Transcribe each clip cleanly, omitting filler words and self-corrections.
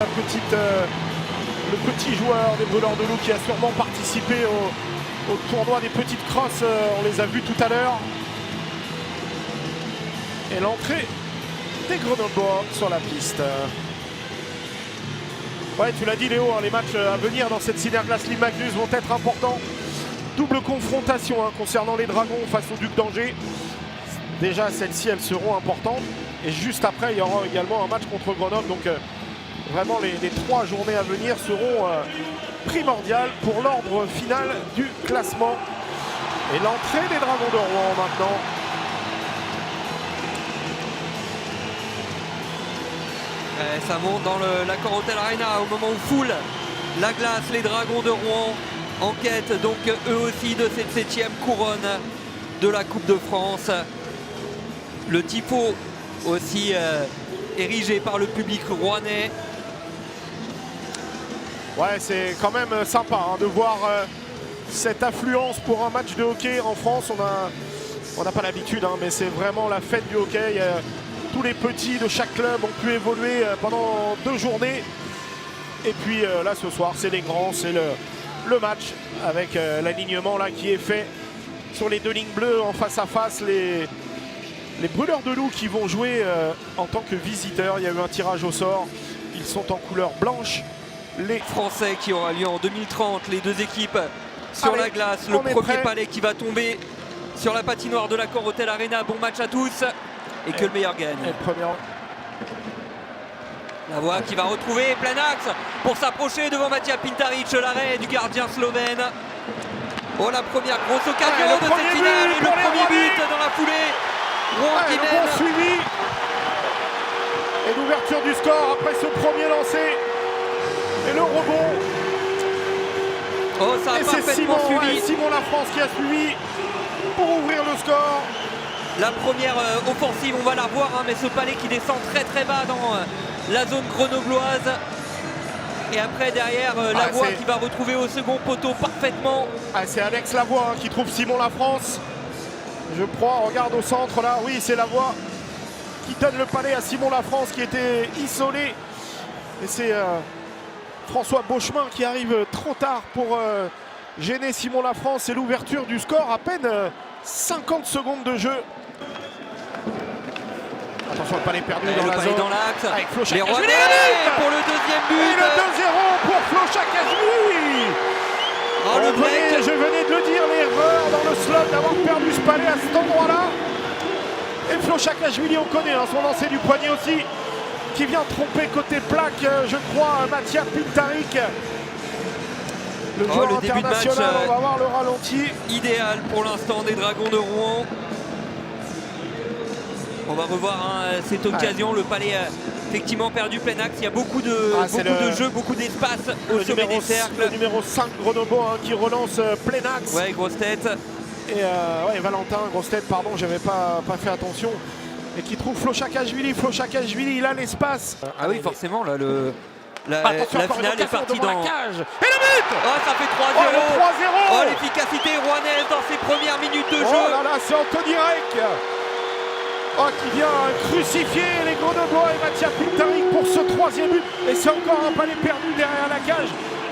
Le petit joueur des Brûleurs de Loup qui a sûrement participé au tournoi des petites crosses, on les a vus tout à l'heure. Et l'entrée des Grenoblois sur la piste. Ouais, tu l'as dit Léo, hein, les matchs à venir dans cette Synerglace Ligue Magnus vont être importants. Double confrontation concernant les Dragons face au Duc d'Angers. Déjà, celles-ci, elles seront importantes. Et juste après, il y aura également un match contre Grenoble. Donc, vraiment, les 3 journées à venir seront primordiales pour l'ordre final du classement. Et l'entrée des Dragons de Rouen maintenant. Ça monte dans l'Accor Hotel Arena au moment où foule la glace. Les Dragons de Rouen en quête donc eux aussi de cette 7e couronne de la Coupe de France. Le tifo aussi érigé par le public rouennais. Ouais, c'est quand même sympa de voir cette affluence pour un match de hockey en France. On n'a pas l'habitude, mais c'est vraiment la fête du hockey. Tous les petits de chaque club ont pu évoluer pendant 2 journées. Et puis là, ce soir, c'est les grands, c'est le match avec l'alignement là qui est fait sur les 2 lignes bleues en face à face. Les Brûleurs de Loup qui vont jouer en tant que visiteurs. Il y a eu un tirage au sort. Ils sont en couleur blanche. Les Français qui aura lieu en 2030, les 2 équipes sur la glace. Le premier palais qui va tomber sur la patinoire de l'Accor Hotel Arena. Bon match à tous et que le meilleur gagne. La voix qui va retrouver plein axe pour s'approcher devant Matija Pintaric, l'arrêt du gardien slovène. Oh, la première grosse occasion de cette finale et le premier but dans la foulée. Rouen qui mène. Bon suivi et l'ouverture du score après ce premier lancé. Et le rebond. Oh, ça a parfaitement suivi. Simon Lafrance qui a suivi pour ouvrir le score. La première offensive, on va la voir, mais ce palais qui descend très très bas dans la zone grenobloise. Et après derrière Lavoie qui va retrouver au second poteau parfaitement. C'est Alex Lavoie qui trouve Simon Lafrance. Je crois, regarde au centre là, oui c'est Lavoie qui donne le palais à Simon Lafrance qui était isolé. Et c'est François Beauchemin qui arrive trop tard pour gêner Simon Lafrance et l'ouverture du score à peine 50 secondes de jeu. Attention, le palais perdu dans la zone. Dans l'axe. Avec Flo les Rouennais pour le 2e but. Et le 2-0 pour Flo Chakashvili. Oh, le break. Je venais de le dire, l'erreur dans le slot d'avoir perdu ce palais à cet endroit-là. Et Flo Chakashvili, on connaît son lancer du poignet aussi, qui vient tromper côté plaque, je crois, Matija Pintaric. Le joueur début de match, on va voir le ralenti. Idéal pour l'instant des Dragons de Rouen. On va revoir cette occasion, le palais effectivement perdu plein axe. Il y a beaucoup de jeux, beaucoup d'espace au sommet des cercles. Le numéro 5 Grenoble qui relance plein axe. Ouais, grosse tête. Et Valentin, grosse tête, pardon, j'avais pas fait attention. Et qui trouve Flo Chakashvili. Flo Chakashvili, il a l'espace. Ah oui, forcément, là, la finale est partie dans... la cage. Et le but. Oh, ça fait 3-0. Oh, l'efficacité rouennaise dans ses premières minutes de jeu. Oh là là, c'est Anthony Rec qui vient crucifier les Grenoblois et Matija Pintaric pour ce 3e but. Et c'est encore un palais perdu derrière la cage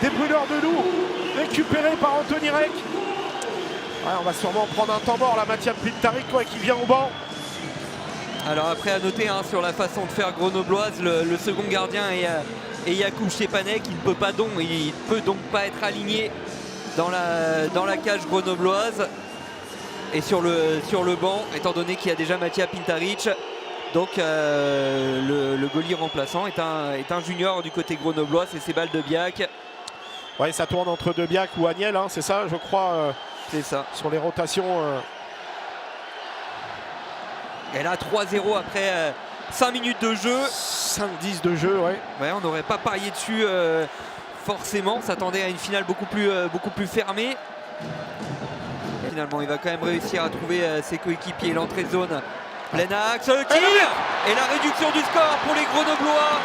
des Brûleurs de Loup, récupéré par Anthony Rec. Ouais, on va sûrement prendre un temps mort là, Matija Pintaric qui vient au banc. Alors après à noter sur la façon de faire grenobloise, le second gardien est Jakub Szczepanek. Il ne peut donc pas être aligné dans la cage grenobloise. Et sur le banc, étant donné qu'il y a déjà Matija Pintaric, donc le goalie remplaçant est un junior du côté grenoblois, c'est Sebald Debiac. Ouais, ça tourne entre Debiac ou Agnel, c'est ça, je crois. C'est ça. Sur les rotations. Et là, 3-0 après 5 minutes de jeu. 5-10 de jeu, ouais. Ouais, on n'aurait pas parié dessus forcément. On s'attendait à une finale beaucoup plus fermée. Finalement, il va quand même réussir à trouver ses coéquipiers. L'entrée de zone, plein axe, tir et la réduction du score pour les Grenoblois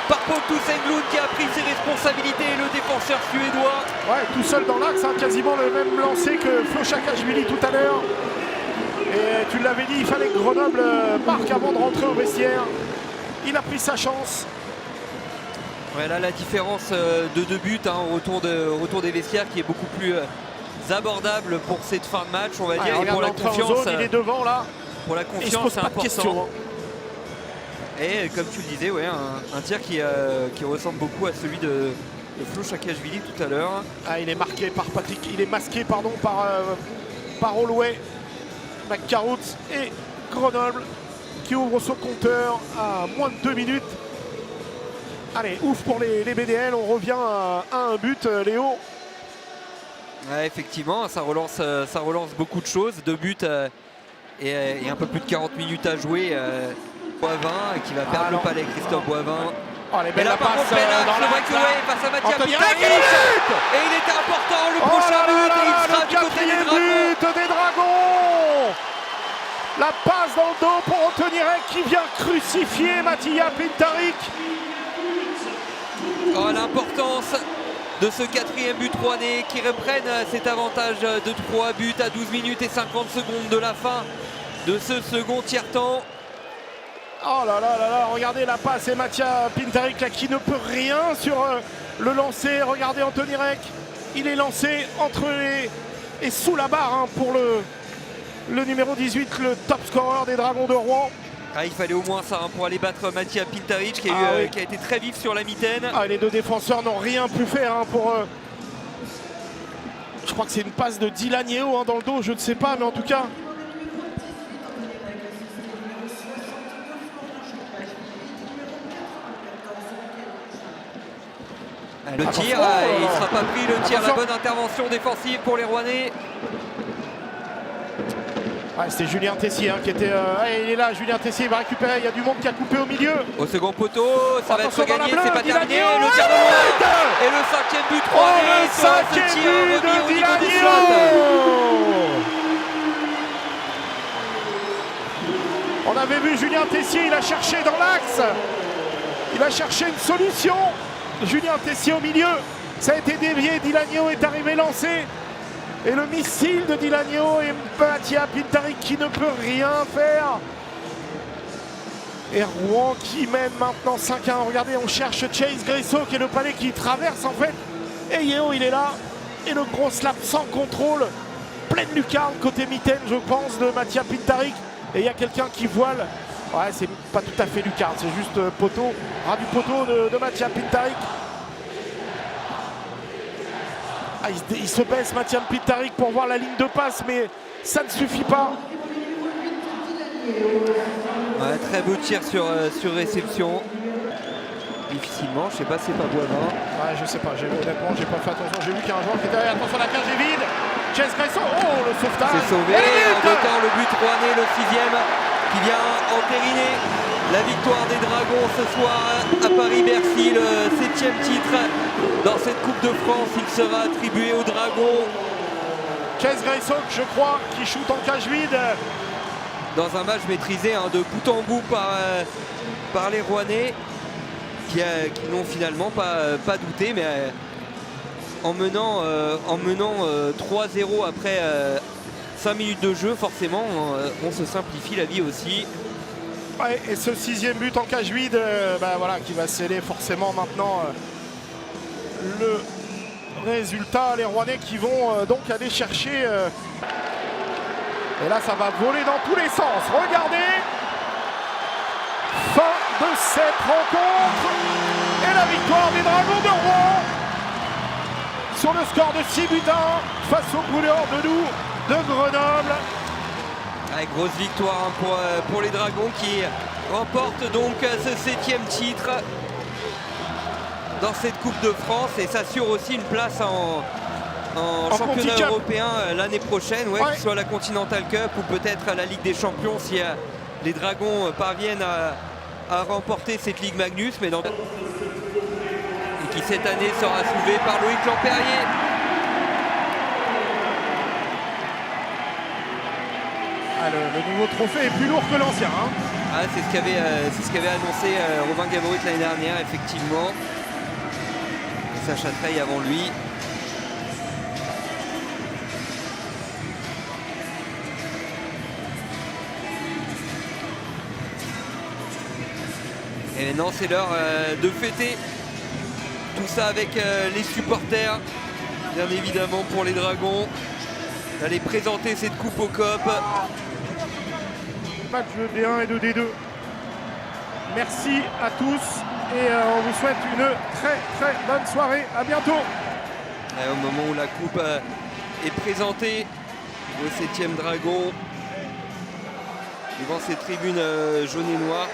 par Pontus Englund qui a pris ses responsabilités, le défenseur suédois. Ouais, tout seul dans l'axe, quasiment le même lancé que Flo Chakashvili tout à l'heure. Et tu l'avais dit, il fallait que Grenoble marque avant de rentrer au vestiaire. Il a pris sa chance. Ouais, là la différence de 2 buts hein, au retour des vestiaires qui est beaucoup plus abordable pour cette fin de match, on va dire, et pour la confiance. Il est devant là. Pour la confiance, c'est important. Question, hein. Et comme tu le disais, ouais, un tir qui ressemble beaucoup à celui de Flo Saakashvili tout à l'heure. Ah, il est marqué par Patrick, il est masqué pardon par Holloway, McCarroot et Grenoble qui ouvre son compteur à moins de 2 minutes. Allez, ouf pour les BDL, on revient à un but, Léo. Ouais, effectivement, ça relance beaucoup de choses. 2 buts et un peu plus de 40 minutes à jouer. Boivin qui va perdre le palais, Christophe Boivin. Oh, les belles passes dans le breakaway face à Mattia Pintaric. Et il était important, le prochain but, et il sera du côté des Dragons. Des Dragons. La passe dans le dos pour Antonirek qui vient crucifier Mattia Pintaric. Oh, l'importance de ce 4e but rouennais qui reprennent cet avantage de 3 buts à 12 minutes et 50 secondes de la fin de ce second tiers-temps. Oh là là là là, regardez la passe et Mattia Pintaric là, qui ne peut rien sur le lancer. Regardez Antonirek, il est lancé entre les et sous la barre hein, pour le numéro 18, le top scorer des Dragons de Rouen. Ah, il fallait au moins ça hein, pour aller battre Mattia Pintaric qui a été très vif sur la mitaine. Ah, les deux défenseurs n'ont rien pu faire hein, pour... Je crois que c'est une passe de Dylan Yeo hein, dans le dos, je ne sais pas, mais en tout cas... Le tir, il ne sera pas pris, le tir, la bonne intervention défensive pour les Rouennais. Ouais, c'était Julien Tessier hein, qui était... il est là, Julien Tessier, il va récupérer, il y a du monde qui a coupé au milieu. Au second poteau, ça va être gagné, c'est pas terminé. Le tir de loin. Et le 5e but Rouennais sur ce tir remis au niveau du slot. On avait vu Julien Tessier, il a cherché dans l'axe. Il a cherché une solution. Julien Tessier au milieu, ça a été dévié, Dylan Yeo est arrivé lancé. Et le missile de Dylan Yeo et Mattia Pintaric qui ne peut rien faire. Et Rouen qui mène maintenant 5-1. Regardez, on cherche Chase Grayso qui est le palais qui traverse en fait. Et Yeo il est là. Et le gros slap sans contrôle. Pleine lucarne côté mitaine je pense de Mattia Pintaric. Et il y a quelqu'un qui voile. Ouais, c'est pas tout à fait lucarne, c'est juste poteau, ras du poteau de Mattia Pintaric. Ah, il se baisse Mattia Pintaric pour voir la ligne de passe, mais ça ne suffit pas. Ouais, très beau tir sur réception. Difficilement, je sais pas si c'est pas Boivin. Ouais, je sais pas, honnêtement, j'ai pas fait attention. J'ai vu qu'il y a un joueur qui était derrière. Attention, la cage est vide. Chase Grayson, oh le sauvetage. C'est sauvé, en deux temps le but rouennais, le 6e. Qui vient entériner la victoire des Dragons ce soir à Paris-Bercy, le 7e titre dans cette Coupe de France. Il sera attribué aux Dragons. Chase Grayson, je crois, qui shoot en cage vide. Dans un match maîtrisé hein, de bout en bout par les Rouennais qui n'ont finalement pas douté, mais en menant 3-0 après 5 minutes de jeu, forcément, on se simplifie la vie aussi. Ouais, et ce 6e but en cage vide, voilà, qui va sceller forcément maintenant le résultat. Les Rouennais qui vont donc aller chercher. Et là, ça va voler dans tous les sens. Regardez. Fin de cette rencontre. Et la victoire des Dragons de Rouen. Sur le score de 6 buts à 1 face aux Brûleurs de Loup de Grenoble. Ouais, grosse victoire hein, pour les Dragons qui remportent donc ce 7e titre dans cette Coupe de France et s'assure aussi une place en championnat européen l'année prochaine, que ce soit la Continental Cup ou peut-être la Ligue des Champions si les Dragons parviennent à remporter cette Ligue Magnus, mais et qui cette année sera soulevé par Loïc Lampérier. Ah, le nouveau trophée est plus lourd que l'ancien. Hein. Ah, c'est ce qu'avait annoncé Robin Gaborit l'année dernière, effectivement. Et Sacha Treille avant lui. Et maintenant, c'est l'heure de fêter tout ça avec les supporters, bien évidemment pour les Dragons, d'aller présenter cette coupe au COP. Match de D1 et de D2. Merci à tous et on vous souhaite une très bonne soirée. À bientôt. Et au moment où la coupe est présentée au 7e Dragon, devant ces tribunes jaunes et noires.